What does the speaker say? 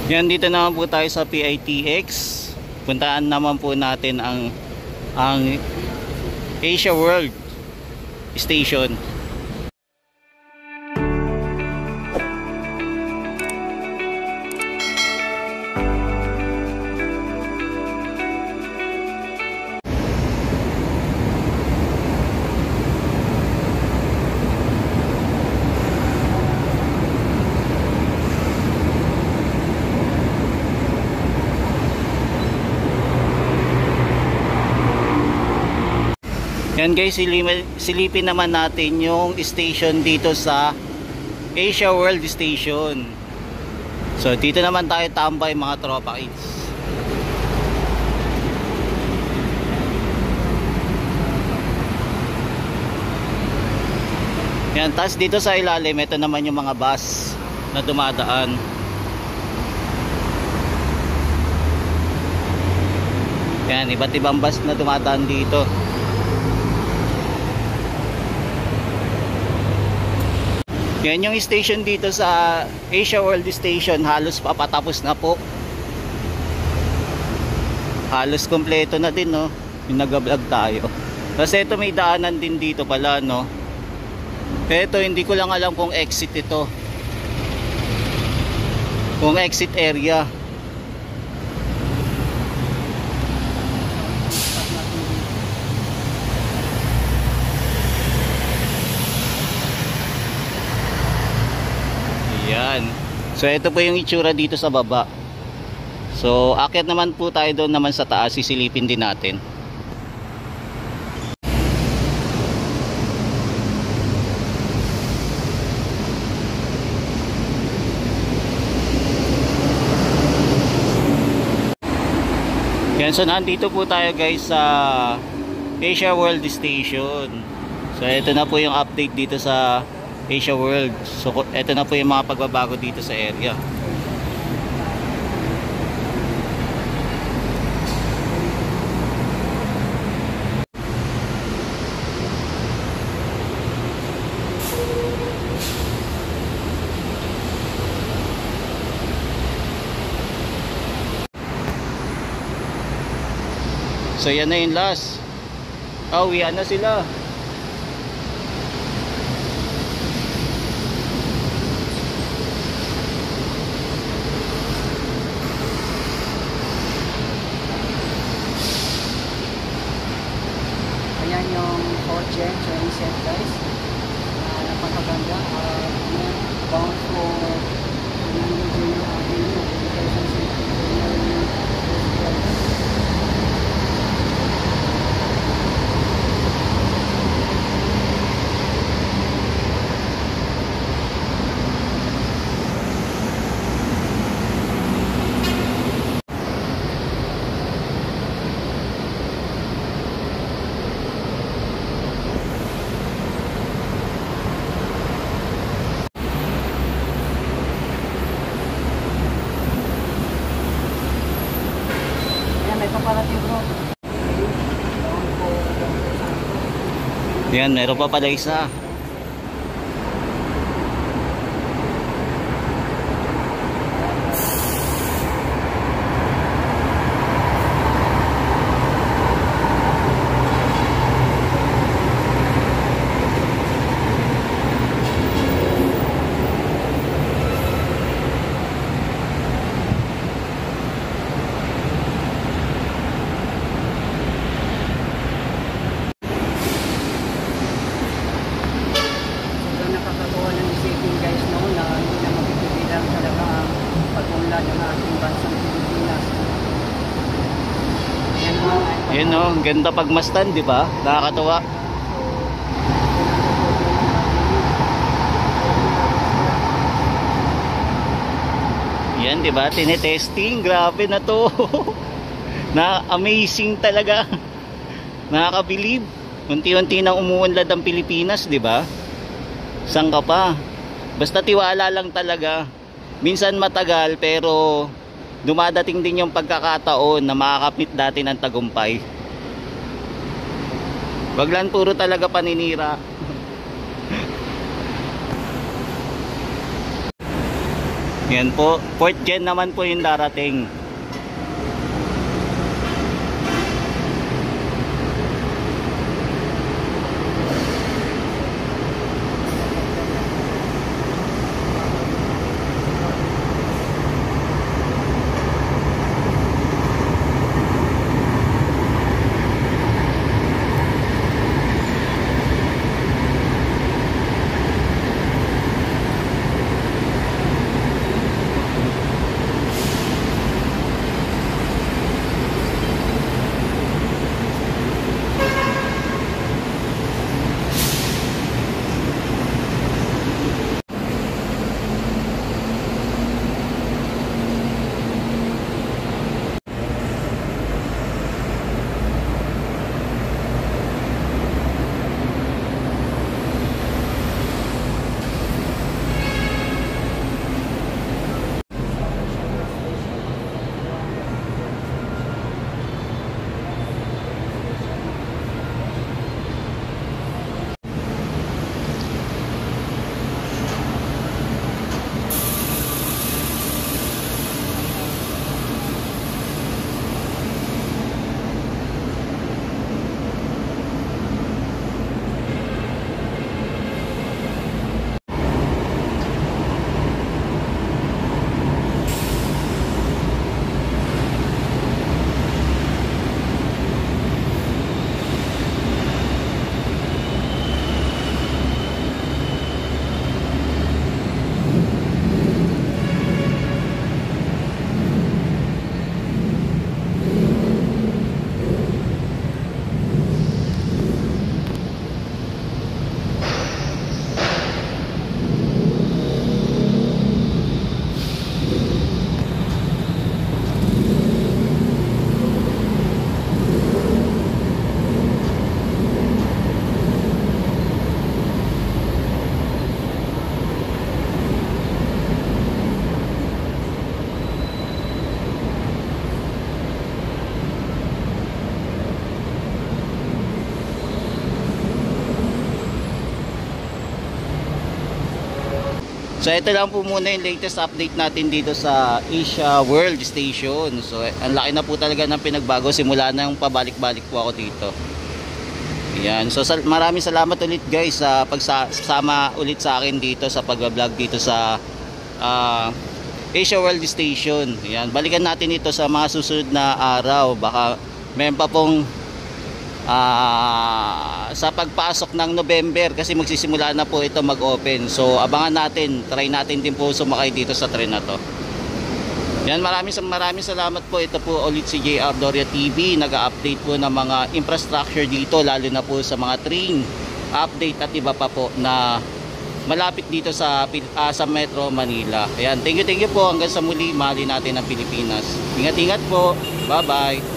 Yan, dito naman po tayo sa PITX. Puntaan naman po natin ang Asia World Station. Yan guys, silipin naman natin yung station dito sa Asia World Station. So dito naman tayo tambay mga tropa kids. Yan, tas dito sa ilalim, ito naman yung mga bus na dumadaan. Yan, iba't ibang bus na dumadaan dito. Yan yung station dito sa Asia World Station, halos papatapos na po. Halos kompleto na din, no? Yung nag-vlog tayo. Kasi ito may daanan din dito pala, no? Ito hindi ko lang alam kung exit ito. Kung exit area. Yan. So ito po yung itsura dito sa baba. So akyat naman po tayo doon naman sa taas, sisilipin din natin. Yan, so nandito po tayo guys sa Asia World Station. So ito na po yung update dito sa Asia World. So ito na po yung mga pagbabago dito sa area. So yan na yung last. Uwian na sila. Ayan yung kotse, train set guys. Napakaganda. Bound for Yan, meron pa pala isa. Yan o, ganda pagmastan, di ba? Nakakatuwa. Yan, di ba? Tinetesting, grabe na to. Na-amazing talaga. Nakakabilib. Unti-unti nang umuunlad ang Pilipinas, di ba? Saan ka pa? Basta tiwala lang talaga. Minsan matagal pero dumadating din yung pagkakataon na makakapit dati ng tagumpay. Wag lang puro talaga paninira. Yan po, 4th gen naman po yung darating. So ito lang po muna yung latest update natin dito sa Asia World Station. So ang laki na po talaga ng pinagbago simula na yung pabalik-balik po ako dito. Ayan. So maraming salamat ulit guys sa pagsama ulit sa akin dito sa pag-vlog dito sa Asia World Station. Ayan. Balikan natin ito sa mga susunod na araw. Baka meron pa pong sa pagpasok ng November kasi magsisimula na po ito mag-open. So abangan natin, try natin din po sumakay dito sa train na to. Yan, maraming salamat po. Ito po ulit si JR Doria TV, nag-update po ng mga infrastructure dito, lalo na po sa mga train update at iba pa po na malapit dito sa Metro Manila. Ayan, thank you po, hanggang sa muli, mahalin natin ang Pilipinas. Ingat-ingat po, bye bye.